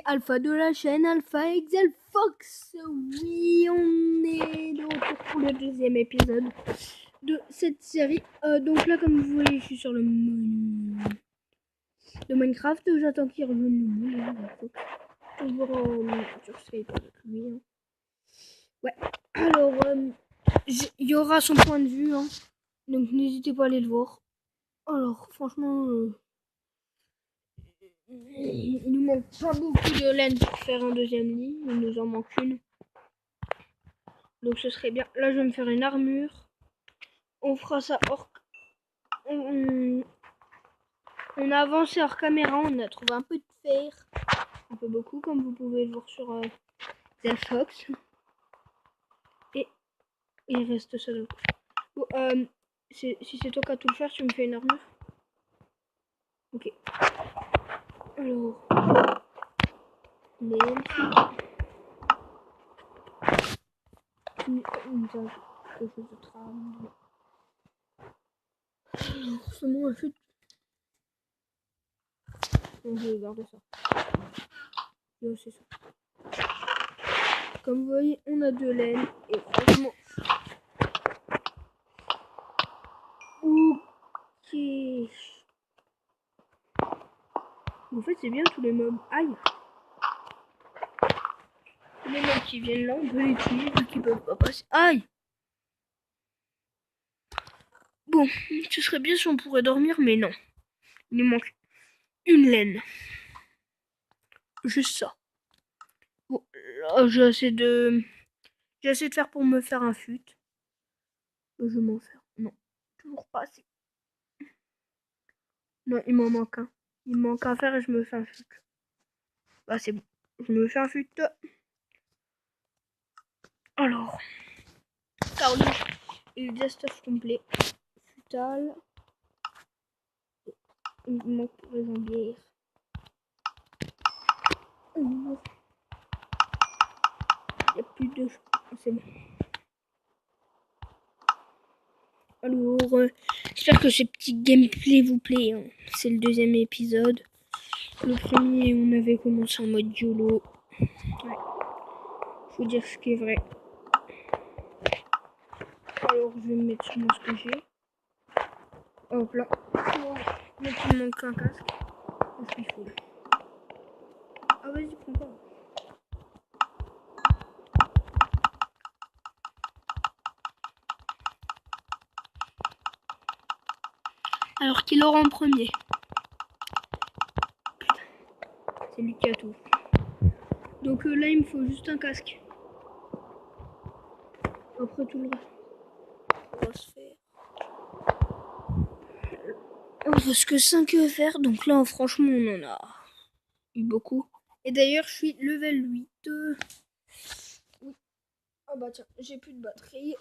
Alpha de la chaîne Alpha Excel Fox. Oui, on est de retour pour le deuxième épisode de cette série. Donc là, comme vous voyez, je suis sur le menu de Minecraft. J'attends qu'il rejoigne le monde. Toujours sur Skype avec lui. Hein. Ouais. Alors, il y aura son point de vue. Hein. Donc n'hésitez pas à aller le voir. Alors, franchement... il nous manque pas beaucoup de laine pour faire un deuxième lit. Il nous en manque une. Donc ce serait bien. Là, je vais me faire une armure. On fera ça hors... On a avancé hors caméra. On a trouvé un peu de fer. Un peu beaucoup, comme vous pouvez le voir sur Zelfox. Et il reste ça de bon, si c'est toi qui as tout le faire, tu me fais une armure. Ok. Alors... quelque chose de trame. C'est bon, la chute. Donc, je vais garder ça. Là, c'est ça. Comme vous voyez, on a de laine. Et franchement... Ok. En fait, c'est bien tous les mobs. Aïe. Tous les mobs qui viennent là, on peut les tuer vu qu'ils peuvent pas passer. Aïe. Bon, ce serait bien si on pourrait dormir, mais non. Il nous manque une laine. Juste ça. Bon, là, j'ai assez de faire pour me faire un fut. Je vais m'en faire. Non, toujours pas assez. Non, il m'en manque un. Il me manque un fer et je me fais un fut. Bah, c'est bon. Je me fais un fut. Alors, carlouche et le stuff complet. Futal. Il me manque pour les jambières. Il n'y a plus de... C'est bon. Alors, j'espère que ce petit gameplay vous plaît. Hein. C'est le deuxième épisode. Le premier, on avait commencé en mode YOLO. Ouais. Faut dire ce qui est vrai. Alors, je vais me mettre sur moi ce que j'ai. Hop là. Donc, il me manque un casque. Qu'est-ce qu'il faut là? Ah, vas-y, prends pas. Alors, qui l'aura en premier? Putain, c'est lui qui a tout. Donc là, il me faut juste un casque. Après, tout le reste, on va se faire. On reste que 5 faire. Donc là, franchement, on en a eu beaucoup. Et d'ailleurs, je suis level 8. Oui. Ah bah tiens, j'ai plus de batterie.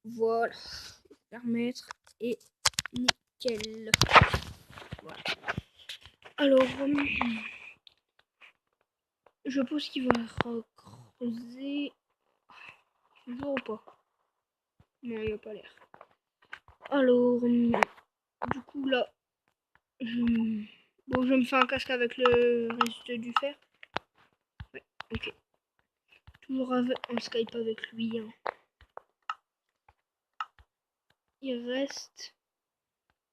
Voilà. Permettre. Et nickel. Voilà. Alors, je pense qu'il va creuser. Toujours ou pas? Non, il a pas l'air. Alors, du coup, là, bon, je me fais un casque avec le reste du fer. Ouais, ok. Toujours en Skype avec lui. Hein. Il reste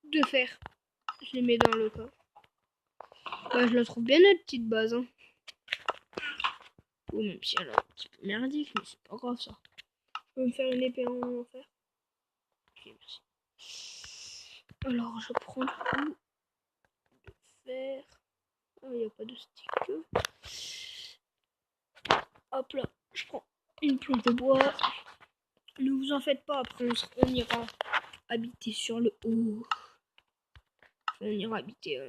2 fer. Je les mets dans le coffre. Bah, je la trouve bien notre petite base. Hein. Bon, même si elle est un petit peu merdique, mais c'est pas grave ça. Je peux me faire une épée en fer. Ok, merci. Alors, je prends du coup de fer. Ah, il n'y a pas de stick. Hop là, je prends une planche de bois. Ne vous en faites pas, après on ira habiter sur le haut. On ira habiter.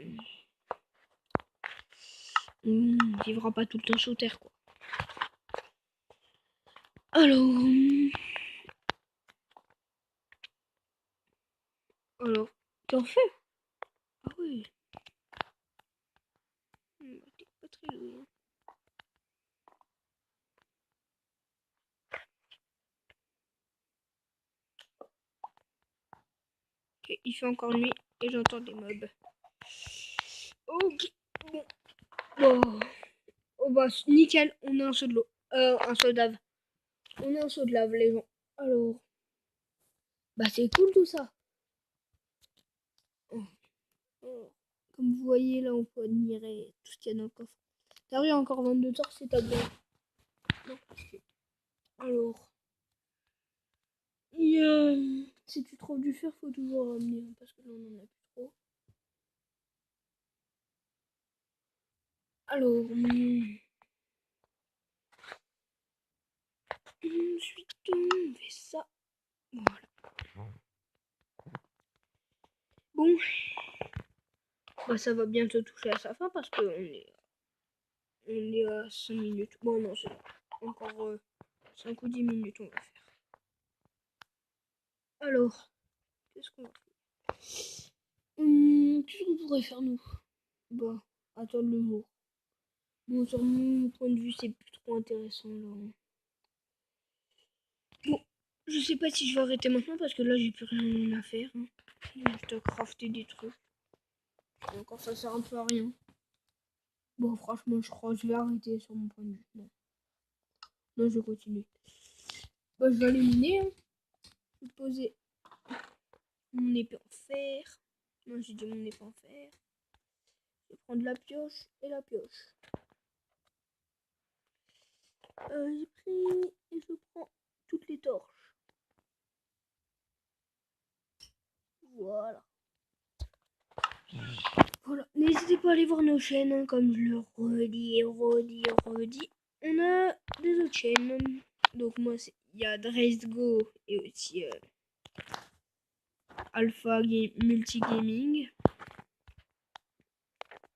On vivra pas tout le temps sur terre, quoi. Alors, t'en fais? Ah oui. T'es pas très loin. Ok, il fait encore nuit et j'entends des mobs. Ok. Bon. Oh bah nickel, on a un seau de l'eau. Un seau d'ave. On a un seau de lave les gens. Alors. Bah c'est cool tout ça. Oh. Comme vous voyez là on peut admirer tout ce qu'il y a dans le coffre. T'as vu encore 22 torches, c'est ta blague. Alors. Si tu trouves du fer, faut toujours ramener parce que là on en a plus trop. Alors. Ensuite on fait ça. Voilà. Bon. Bah ça va bientôt toucher à sa fin parce que on est à 5 minutes. Bon non, c'est encore 5 ou 10 minutes on va faire. Alors, qu'est-ce qu'on va faire? Qu'est-ce qu'on pourrait faire nous? Bah, attendre le jour. Bon, sur mon point de vue, c'est plus trop intéressant là. Bon, je sais pas si je vais arrêter maintenant parce que là j'ai plus rien à faire. Hein. Je dois crafter des trucs. Et encore ça sert un peu à rien. Bon, franchement, je crois que je vais arrêter sur mon point de vue. Non, non je vais continuer. Bah, je vais aller miner. Hein. Je vais poser mon épée en fer. Moi j'ai dit mon épée en fer. Je vais prendre la pioche et la pioche. J'ai pris et je prends toutes les torches. Voilà. Voilà. N'hésitez pas à aller voir nos chaînes, hein, comme je le redis. On a deux autres chaînes. Donc moi, il y a Dresgo et aussi Alpha Multigaming.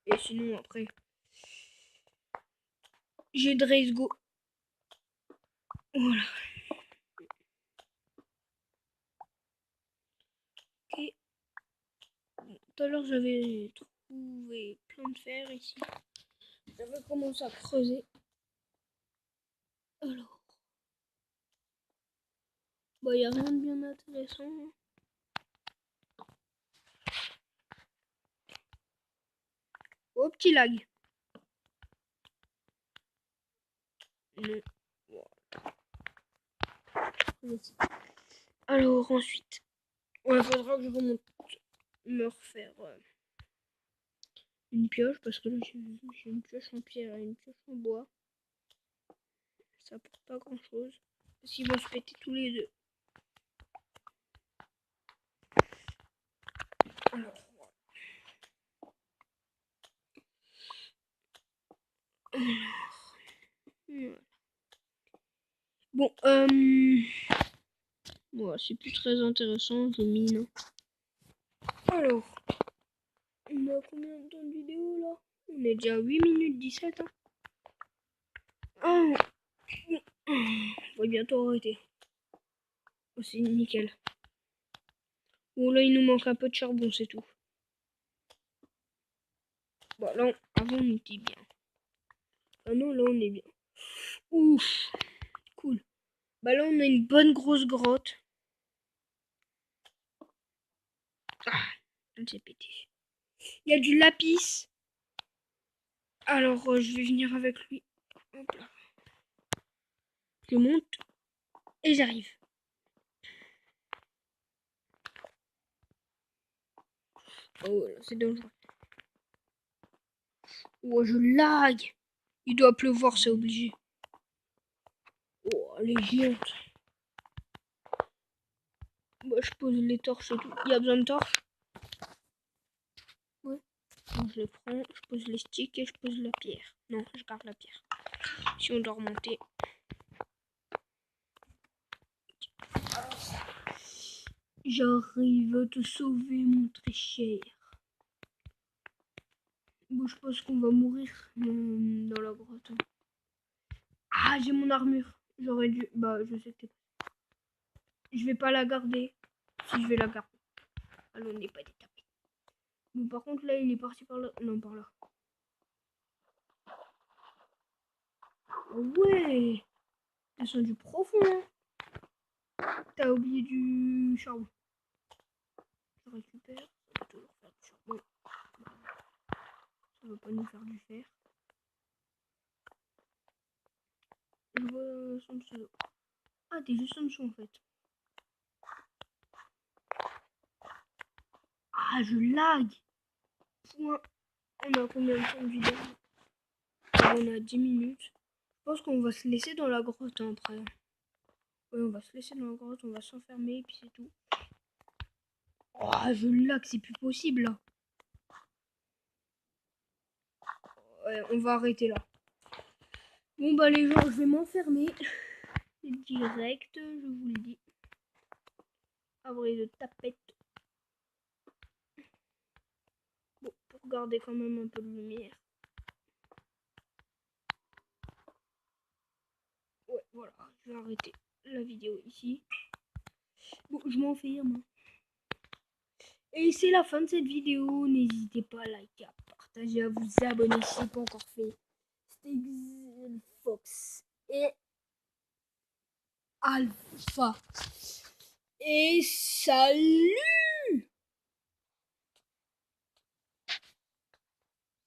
Et sinon, après, j'ai Dresgo. Voilà. Ok. Bon, tout à l'heure, j'avais trouvé plein de fer ici. J'avais commencé à creuser. Alors. Bah, il n'y a rien de bien intéressant. Hein. Oh, petit lag. Non. Voilà. Alors, ensuite. Ouais, faudra que je remonte me refaire une pioche parce que là j'ai une pioche en pierre et une pioche en bois. Ça apporte pas grand chose. Parce qu'ils vont se péter tous les deux. Alors, voilà. Bon, ouais, c'est plus très intéressant, je mine. Alors, on a combien de temps de vidéo là? On est déjà à 8 minutes 17. Hein. Oh. On va bientôt arrêter. Oh, c'est nickel. Bon, là, il nous manque un peu de charbon, c'est tout. Bon, là, avant, on était bien. Ah non, là, on est bien. Ouf, cool. Bah là, on a une bonne grosse grotte. Ah, elle s'est pétée. Il y a du lapis. Alors, je vais venir avec lui. Hop là. Je monte et j'arrive. Oh là, c'est dangereux. Oh, je lag. Il doit pleuvoir, c'est obligé. Oh, elle est géante. Bah, je pose les torches et tout. Il y a besoin de torches? Ouais. Donc, je les prends, je pose les sticks et je pose la pierre. Non, je garde la pierre. Si on doit remonter. J'arrive à te sauver, mon très cher. Bon, je pense qu'on va mourir dans la grotte. Ah, j'ai mon armure. J'aurais dû... Bah, je sais que je vais pas la garder. Si je vais la garder. Alors, on n'est pas détapé. Bon, par contre, là, il est parti par là. Non, par là. Oh, ouais. Descendu profond, hein. T'as oublié du charbon. Je récupère. Ça va toujours faire du charbon. Ça va pas nous faire du fer. Je vois son pseudo. Ah, t'es juste en dessous en fait. Ah, je lag. Point. On a combien de temps de vidéo? On a 10 minutes. Je pense qu'on va se laisser dans la grotte hein, après. Oui, on va se laisser dans la grotte, on va s'enfermer et puis c'est tout. Oh, je lag, c'est plus possible là. Ouais, on va arrêter là. Bon bah les gens, je vais m'enfermer. Direct, je vous le dis. Abri de tapette. Bon, pour garder quand même un peu de lumière. Ouais, voilà, je vais arrêter la vidéo ici. Bon, je m'enferme. Et c'est la fin de cette vidéo. N'hésitez pas à liker, à partager, à vous abonner si ce n'est pas encore fait. C'était Fox et Alpha. Et salut!